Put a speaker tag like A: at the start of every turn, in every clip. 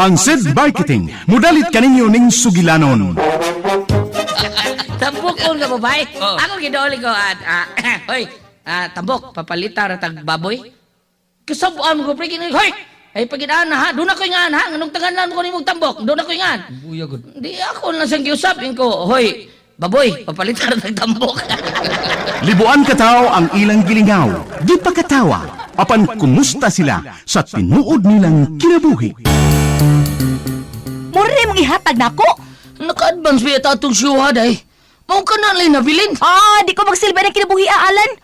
A: Ang SED Marketing, mudalit kaninyo ning sugilanon.
B: Tambok ko nga babae.
C: Oo.
B: Ako gidauli ko at hoy, tambok papalita ra tag baboy. Kasabuan mo ko pre kini hoy. Ay pagidaan na ha, doon ako ingan ha, nganong tanganan ko nimong tambok, doon ako ingan.
C: Buya gud.
B: Di ako lang sang giusapin ko, hoy, baboy, papalita ra tag tambok.
A: Libuan katao ang ilang gilingaw, di pa katawa, apan kumusta sila sa tinuod nilang kinabuhi.
D: Mura rin mong ihatag na ako.
B: Naka-advance ba ito itong syuha day? Mao ka na lang nabilin.
D: Di ko magsilbi ng kinabuhi, Alan.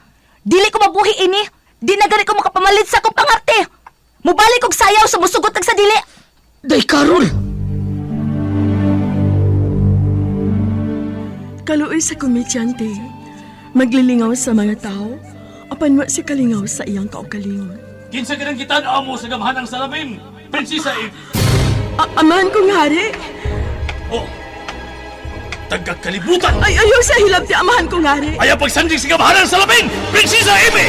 D: Dili ko mabuhi ini. Di na gani ko makapamalit sa akong pangarte. Mubalik kog sayaw sa musugot sa dili.
B: Day, Carol!
E: Kaluoy sa komedyante, maglilingaw sa mga tao, apan wa si kalingaw sa iyang kaugalingon.
F: Kinsa ganang gitan-aw mo sa gamhanang salamin, Prinsesa Eve.
E: Amahan kong hari,
F: Oh, tagakalibutan!
E: ay ayaw sa hilab ti amahan kong hari.
F: Ayaw pagsandig sa gamhanang salamin, Prinsesa Eve!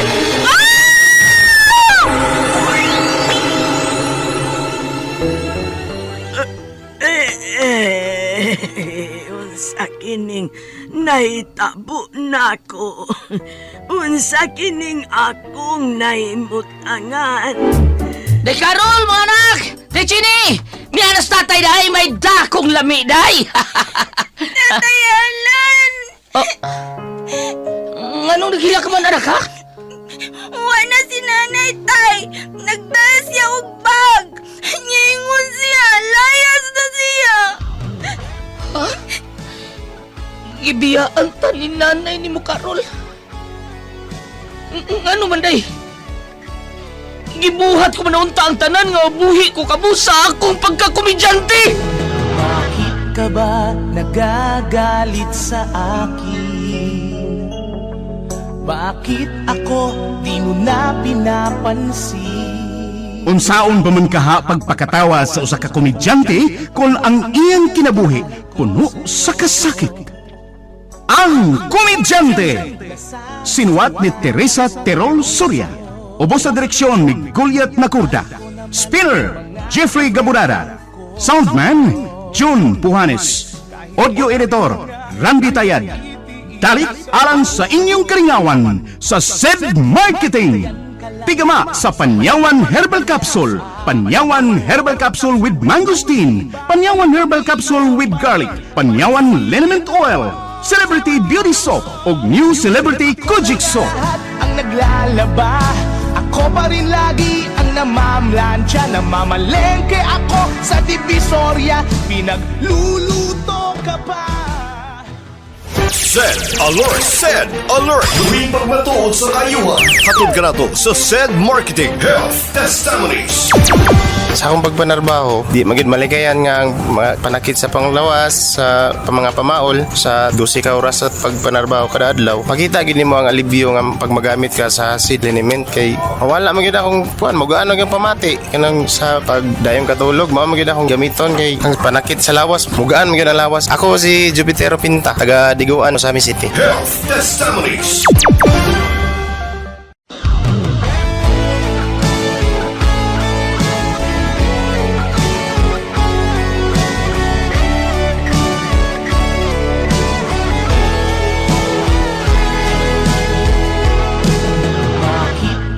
E: Unsa kining naitabo nako. Unsa kining akong naimutangan.
B: Day, Carol, mga anak! Day, Chini! Miyanas tatay dahi, may dakong lami dahi!
E: Tatay Alan!
B: Anong naghila ka man, anak, ha?
E: Wala si nanay, tay! Nagdala siya og bag! Nyingon siya! Layas na siya!
B: Ha? Gibiyaan ta ni nanay ni mo, Carol. Ano man, day? Gibuhat ko manaunta ang tanan nga buhi ko kabusa akong pagkakomedyante!
G: Bakit ka ba nagagalit sa akin? Bakit ako di mo na pinapansin?
A: Unsaon ba man kaha pagpakatawa sa usa ka komedyante kung ang iyang kinabuhi puno sa kasakit? Ang Komedyante! Sinuwat ni Teresa Terol Soria. Ubos sa direksyon ni Goliath Macurda. Spinner, Jeffrey Gaburada. Soundman, June Puhanes. Audio editor, Randy Tayad. Dalit alang sa inyong karingawan sa SED Marketing. Pigama sa Panyawan Herbal Capsule. Panyawan Herbal Capsule with Mangosteen. Panyawan Herbal Capsule with Garlic. Panyawan Liniment Oil. Celebrity Beauty Soap o New Celebrity Kojic Soap.
G: Lahat ang naglalaba, ako pa rin lagi ang namamlansya. Namamalengke ako sa Divisoria, pinagluluto ka pa.
H: SED Alert! SED Alert! Huwing pagmatuod sa kayuhan. Hatod ka na to sa SED Marketing Health Testimonies.
I: Sa akong pagpanarbaho, di magid maligayan nga ang mga panakit sa panglawas, sa mga pamaol, sa 12 ka oras at pagpanarbaho kada adlaw. Makita gid nimo ang alibyo nga pag magamit ka sa acid liniment kay wala man gid akong magaan ang pamati kanang sa pagdayong katulog, mao man gid akong gamiton kay ang panakit sa lawas, mugaan man gid ang lawas. Ako si Jupitero Pinta, taga Diguan sa Ami City.
H: Health Testimonies.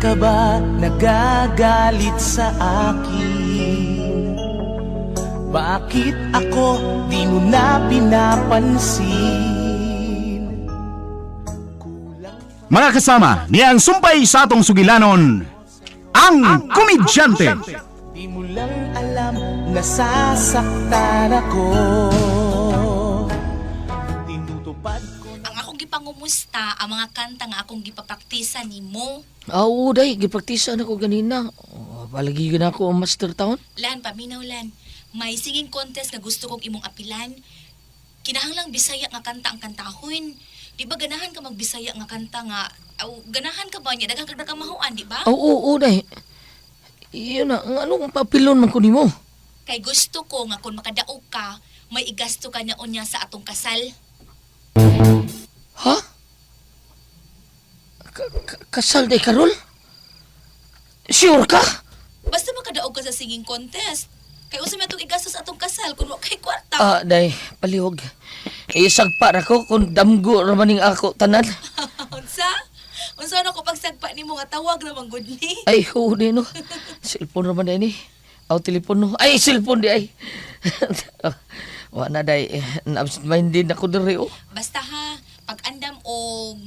G: Ka ba nagagalit sa akin? Bakit ako di mo na pinapansin?
A: Mga kasama, niyang sumpay sa atong sugilanon, ang Komedyante.
G: Di mo lang alam, nasasaktan ako. Tinutupad ko
J: Ang akong gipangumusta ang mga kanta nga akong gipapraktisan nimo.
B: Oo, day, gipraktisa na ko ganina. Palagi na ako ang master town.
J: Lan, paminaw lan. May singing contest nga gusto kong imong apilan. Kinahanglang Bisaya nga kanta ang kantahon. Di ba ganahan ka magbisaya nga kanta nga? Ganahan ka ba niya? Daghang kagdakamahuan, di ba?
B: Oo, day. Iyon na, anong papilon man ko nimo?
J: Kay gusto ko nga kung makadaog ka, may igasto ka na unya sa atong kasal.
B: Ha? Kasal day, Carol? Sure ka?
J: Basta makadaog ka sa singing contest. Kay usa man itong sal kung wa kay kwarta.
B: Day, palihog. Isagpa ra ko kung damgo ra maning ako tanan.
J: Unsa? Unsa na ko pagsagpa nimo nga tawag na manggod ni?
B: Ay, huli no. Cellphone ra man day ni. Aw telepono. Ay, cellphone di ay. Wa na day. Absent minded ako diri oh.
J: Basta ha, pag-andam og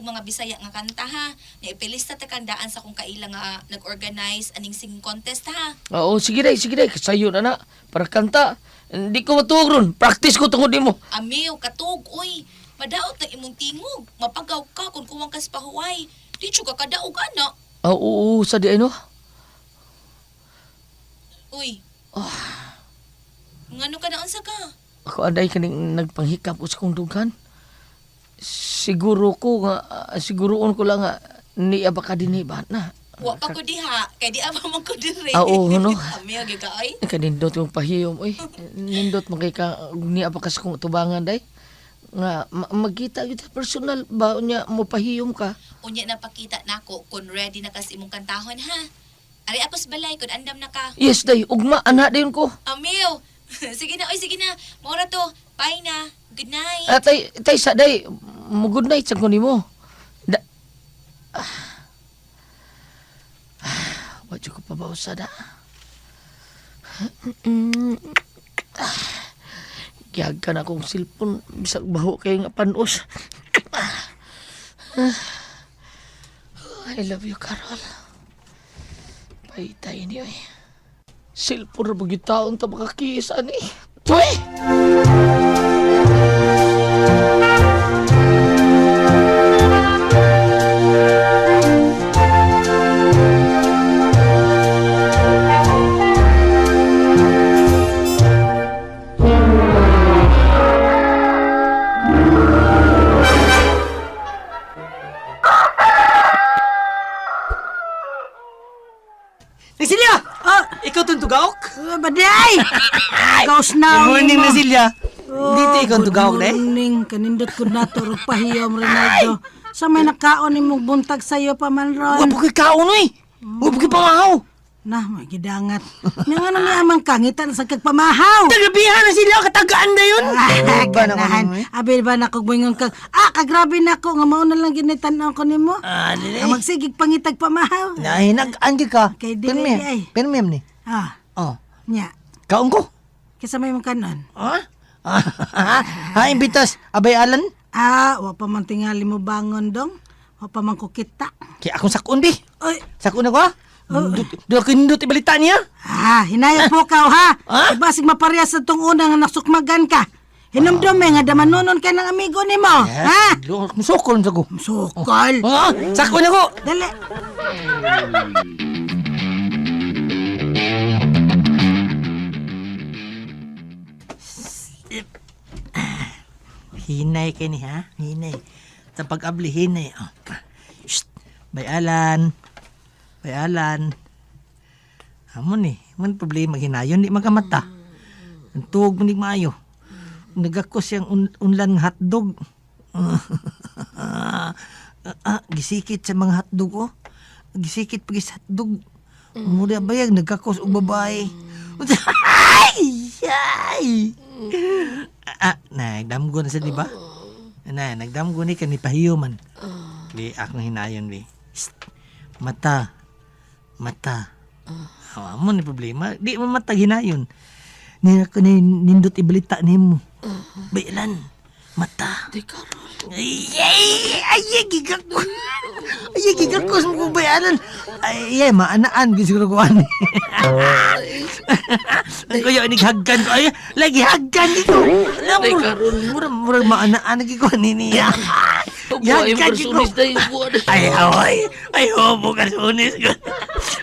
J: mga Bisaya nga kanta ha. Naipilista ta kandaan sa kung kaila nga nag-organize aning singing contest ha.
B: Oo, sige day. Kasayo na para kanta. Hindi ko matuog ron. Practice ko tungod nimo.
J: Amiw, katog, uy. Madaot na imong tingog. Mapagaw ka kung kuwang kas pahuway. Di ka kadaog ana.
B: Oo, sa di ay no.
J: Uy. Ngano ka na unsa ka?
B: Ako anday kaning nagpanghikap ko sa kong dughan. Siguro siguroon ko lang nga niya baka dinhi ba na.
J: Wa pa ko diha, kay di aba man ko diri.
B: Oo, no.
J: Amiw, gyud ka ay.
B: Kanindot yung pahiyom, oy. Nindot mo kay ka niya baka sa kong tubangan day. Nga magkita yun sa personal ba niya mo pahiyom ka.
J: Unya na pakita nako kung ready na kas imong kantahon ha. Ari apos balay kun andam na ka.
B: Yes day, ugma ana dayon ko.
J: Amiw. Sige na, oy, sige na. Mora to. Bye na. Good night.
B: Tay sa day, mo good night sa kunin mo. Wadyo ko pa ba usada? Giyagan akong silpon, bisag baho kayo nga panos. I love you, Carol. Paitay niyo eh. Silpon na bagitaon ta makakisan eh. Tuy!
C: Nasilia! Ikaw itong tugawak?
K: Baday! Gaos na.
C: Good morning, Nasilia. Dito ikaw itong tugawak,
K: Good morning. Kanindot ko na to. Pahiyom, Ronaldo. Sa may nakaon ni mong buntag sa'yo pa man ron.
C: Wapo kay kaon, eh. Wapo kay pamahaw.
K: Nah, magidangat. Nga ano ni amang kangitan sa kagpamahaw.
C: Tagabihan na sila, katagaan na yun.
K: Ganahan. Abil ba na kog moingon kag, kagrabe na ko, nga mauna lang ginitan ko ni mo.
C: Dili.
K: Ang magsigig pangitag pamahaw.
C: Nahinag-andi ka.
K: Kay dili ay.
C: Pinmem ni. Oh.
K: Nya.
C: Kaon ko.
K: Kisa may mong kanon.
C: Imbitas. Abay Alan.
K: Wa pa man tingali mo bangon dong. Wa pa man ko kita.
C: Kaya akong sakun, bi.
K: Oy.
C: Sakun ako, ha? Doon kinindot ibalita niya.
K: Hinayag mo ka, ha? Ibasig maparehas sa itong unang nasukmagan ka. Hinumdumi nga damanunon ka ng amigo ni mo, ha?
C: Musukol sa ko.
K: Musukol?
C: Sakun ako.
K: Dali.
C: Hinay kayo ni, ha? Hinay. Sa pag-abli, hinay. Shh. Bayalan. Amon eh. Man problema hinayon. Di magamata. Ang tuwag mo ni maayo. Nagakos yung unlan ng hotdog. Gisikit sa mga hotdog, oh. Gisikit pag sa hotdog. Mura bayag, nagakos o babae. Ay! Nagdamgo na siya, di ba? Nagdamgo ni kanipahiyuman. Di, akong hinayon, di. Mata. Amo ni problema. Di mo mata hinayon. Nindot ibalita ni mo. Bayalan. Mata.
B: Di Carol.
C: Ay, gigak ko. Ay, gigak ko sa mga bayalan. Ay, maanaan. Siguro ko ani. Kaya haggan ko. Ay, lagi haggan ito.
B: Di Carol.
C: Murag maanaan. Nagi ko niya.
B: Buhay yung personis na yung buwan.
C: Ay, hobo karsunis ko.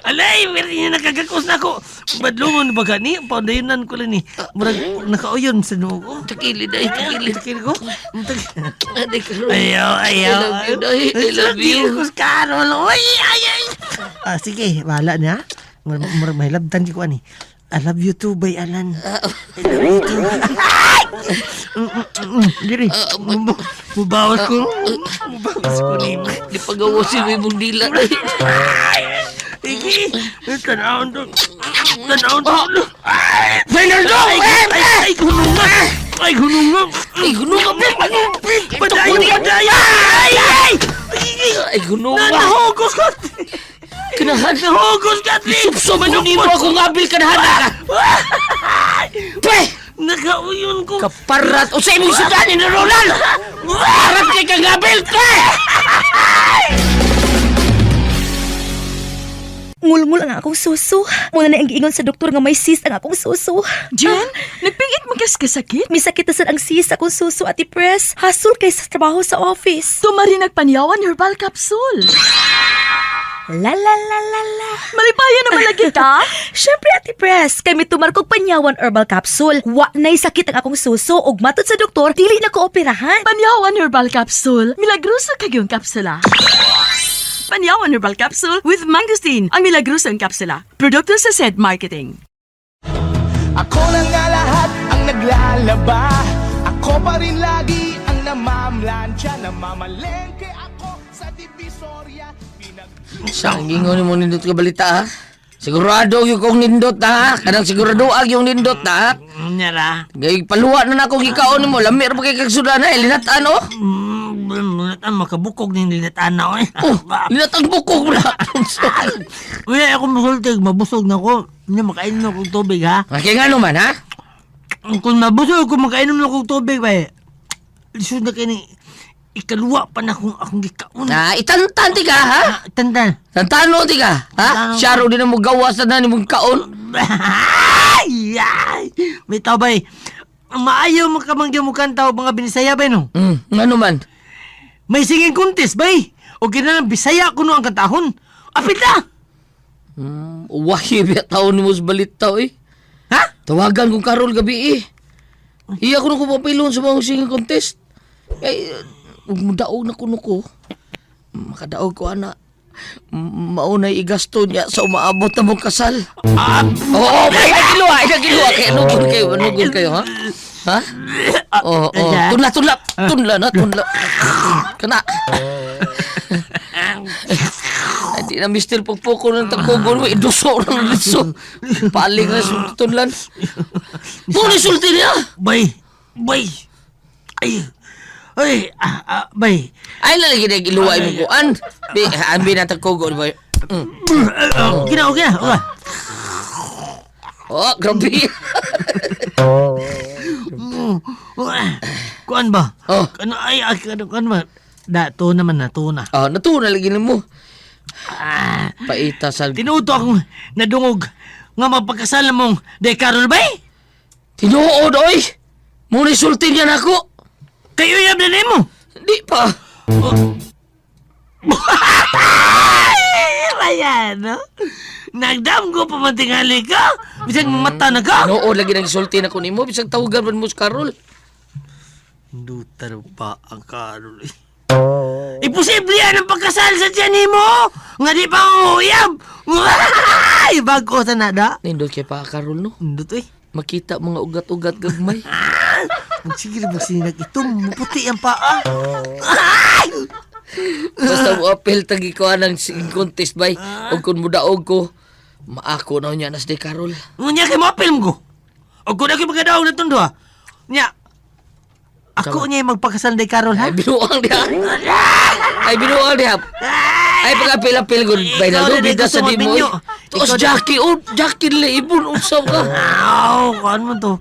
C: Alay, meron niya nakagakos na ako. Badlungon ba ka ni? Paundayonan ko lang ni. Murag nakauyon sa noo ko.
B: Takili day, takili.
C: Takili ko?
B: Di Carol.
C: Ayaw.
B: I love you, day. I love you.
C: Takili ko sa Carol. Ay. Sige, bahala niya. Murag mahilabtan ko ani. I love you too, Bay Alan. I love you too. Diri. Mubawas ko ni mo.
B: Di pagawasin mo yung dila day.
C: Sige. Tanawon to. Tanawon to. Fernando! Ay, gununga!
B: Ay, gununga, pre!
C: Padaya! Ay!
B: Ay, gununga!
C: Nahugos ka!
B: Kinahan!
C: Nahugos ka, Tri!
B: Isubsob ko ni mo akong abil kanahan ka! Pre!
C: Nakauyon ko!
B: Kaparat! O sa imong sudanin na Roland! Parat kay kang abil, pre!
D: Ngulngul ang akong suso. Muna na ang giingon sa doktor nga may cyst ang akong suso.
L: Jen, nagpingit mo kas kasakit?
D: May sakit na sad ang cyst sa akong suso, Ate Pres. Hasul kay sa trabaho sa office.
L: Tumari nagpanyawan herbal capsule.
D: La la la la la.
L: Malipaya naman lagi ka?
D: Syempre, Ate Pres, kay may tumarkog panyawan herbal capsule. Wa na'y sakit ang akong suso ug matod sa doktor, dili na ko operahan.
L: Panyawan herbal capsule. Milagroso kagyong kapsula. Panyawan herbal capsule with mangosteen. Ang milagrosong kapsula. Produkto sa SED Marketing.
G: Ako na nga lahat ang naglalaba. Ako pa rin lagi ang namamlansya. Namamalengke ako sa Divisoria.
B: Saan gingon mo nindot ka balita, ha? Sigurado yung kong nindot, ha? Kanang sigurado yung nindot, ha?
C: Nyara.
B: Gay paluwa na ako gikaon mo. Lamir ba kay kagsudan, ha? Linatan, oh?
C: Linatan, makabukog ni linatan na, eh.
B: Oh, linatan bukog mo na.
C: Uy, ako masultig. Mabusog na ko. Hindi, makainom na akong tubig, ha?
B: Kaya nga naman, ha?
C: Kung mabusog, kung makainom na akong tubig, ba, eh. Lisod na kayo ni... Ikaluwa pa na akong gikaon.
B: Itantan ti ka, ha?
C: Tantan.
B: Tantano ti ka, ha? Siyaro din na mo gawas na ni mong kaon.
C: Ay! May tao ba, eh. Maayaw mo ka mangyaw mo kanta o mga binisaya ba, no?
B: Ano man?
C: May singing contest ba, eh. O ginalang bisaya ko no ang kantahon. Apit na!
B: Wahi biya taon ni mo sa balita, eh.
C: Ha?
B: Tawagan kong Karol gabi, eh. Iya ko na ko papilon sa mga singing contest. Ay, daog na kuno ko. Makadaog ko, ana. Maunay igasto niya sa umaabot na mong kasal. Oo, may nagiluwa. Kaya nugol kayo, ha? Ha? Oo. Tunla na. Kana. Hindi na Mr. Pagpoko ng tagkogol mo. Iduso ng liso. Paling na tunlan. Muna sulti niya.
C: Bay. Bay.
B: Ay, lalagi na iluway mo ko. Ambi na tagkogol mo.
C: Gina.
B: Oh, grabe.
C: Kuan ba?
B: Oh.
C: Kuan ba? To naman na.
B: Natuna lagi na mo. Paita sa...
C: Tinuto akong nadungog nga mapagkasal mong day Carol bay?
B: Tinuod, oy! Muna sulti niya na ako.
C: Kayo yab na mo?
B: Di pa.
C: Ayan, no? Nagdam ko pa mantingali ka? Bisag mata na ka?
B: Nood lagi nang sulti na ko ni mo. Bisag tawagan man mo sa Karol.
C: Dutar pa ang Carol. Imposible yan ang pagkasal sa tiyan mo! Nga di pa ang uyab! Ay, bago sa nada.
B: Nindot kay pa Karol, no?
C: Nindot, eh.
B: Makita mga ugat-ugat gagmay.
C: Sige na magsinag ito. Maputi ang paa.
B: Basta mo apel tagi ko anang singing contest bay. O kung mudaog ko, maako na niya nas de Karol.
C: Ngunya kay mo apel mo ko. O kung na kayo magkadaog na tondo, ha? Nya, ako niya yung magpakasal day Karol, ha?
B: Ay, binuang diha. Ay, pag-apil-apil ko, bay na lo, bida sa di mo. Tapos Jackie, Jackie nila, ibon, usaw ka.
C: Kuhan mo to.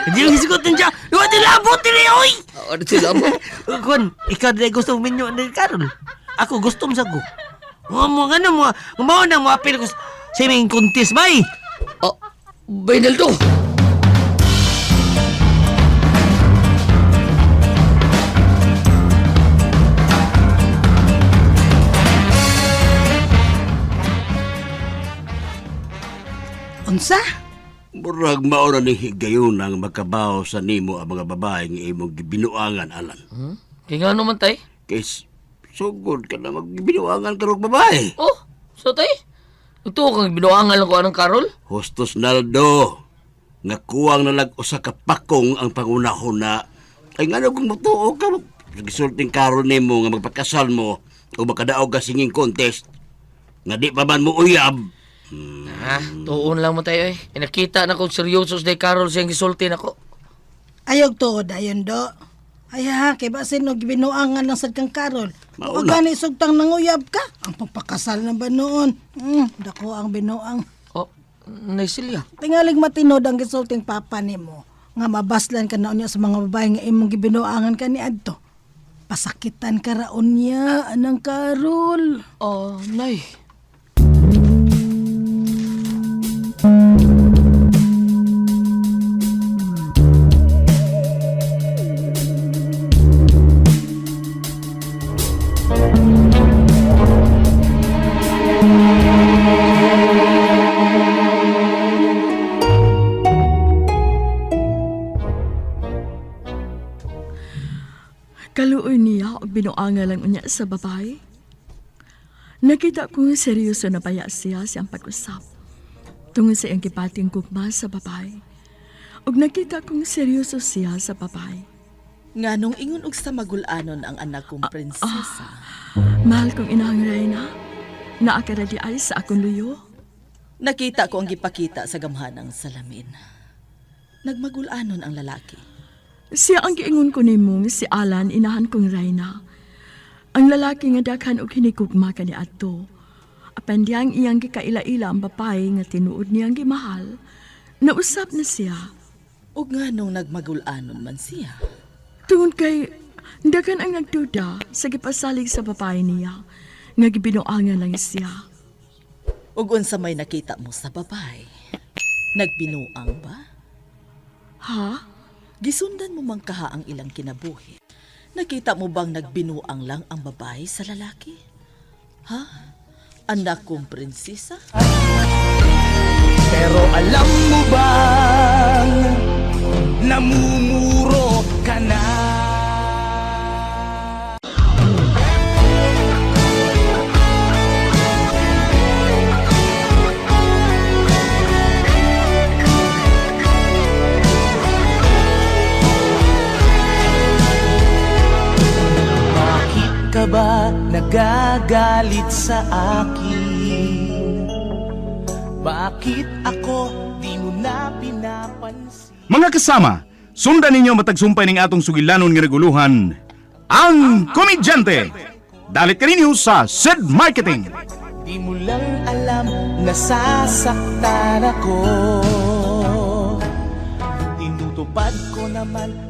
C: Hindi yung hisigot ng dyan. Iwan tilabot nila, oy!
B: Ano tilabot?
C: Kuhan, ikaw na gusto mong minyo day Karol. Ako, gusto mo sa ko. Mga nang mo apil ko sa aming contest, bay.
B: Oh, bay na to.
K: Unsa?
F: Murag maura ni higayon ang makabaw sa nimo ang mga babae nga imong gibinuangan, Alan.
B: Kaya nga naman tay?
F: Kay sugod ka na magbinuangan karong babae.
B: Oh, so tay? Ito kang binuangan lang ko anong Karol?
F: Hostos Naldo, nga kuwang na usa ka pakong ang pangunahon na ay nga kung mutuo ka gisulting Karol nimo nga magpakasal mo o makadaog ka singing contest nga di pa man mo uyab.
B: Tuon lang mo tayo eh. Nakita na kong seryoso si Carol siyang gisulti na ko.
K: Ayog tuod ayon do. Ay ha, kay basin og binuangan ng sad kang Karol. O gani sugtang nanguyab ka. Ang pagpakasal na ba noon? Dako ang binuang.
B: Oh, Naisilya.
K: Tingalig matinod ang gisulting papa nimo. Nga mabaslan ka na unya sa mga babae nga imong gibinuangan ka ni adto. Pasakitan ka raon niya, anang Karol.
B: Oh, Nay.
L: Kaluoy niya og binuanga lang unya sa babae. Nakita kong seryoso na baya siya siyang pag-usap. Tungod sa iyang kipating gugma sa babae. Og nakita kong seryoso siya sa babae.
M: Nganong ingon og sa magulanon ang anak kong prinsesa.
L: Mahal kong inahang Reyna, naakara di ay sa akong luyo.
M: Nakita ko ang gipakita sa gamhanang salamin. Nagmagulanon ang lalaki.
L: Siya ang giingon ko nimong si Alan inahan kong Reyna. Ang lalaki nga daghan og hinigugma kani adto. Apan diyang iyang gikaila-ila ang babae nga tinuod niyang gimahal. Nausap na siya.
M: Ug nganong nagmagulanon man siya.
L: Tungod kay daghan ang nagduda sa gipasalig sa babae niya nga gibinuangan lang siya.
M: Ug unsa may nakita mo sa babae? Nagbinuang ba?
L: Ha?
M: Gisundan mo man kaha ang ilang kinabuhi. Nakita mo bang nagbinuang lang ang babae sa lalaki? Ha? Anak kong prinsesa?
G: Pero alam mo bang namumuro ka na? Bakit ka ba nagagalit sa akin? Bakit ako di mo na pinapansin?
A: Mga kasama, sundan ninyo matagsumpay ning atong sugilanon nga reguluhan, ang Komedyante. Dalit ka ninyo sa SED Marketing.
G: Di mo lang alam, nasasaktan ako. Tinutupad ko naman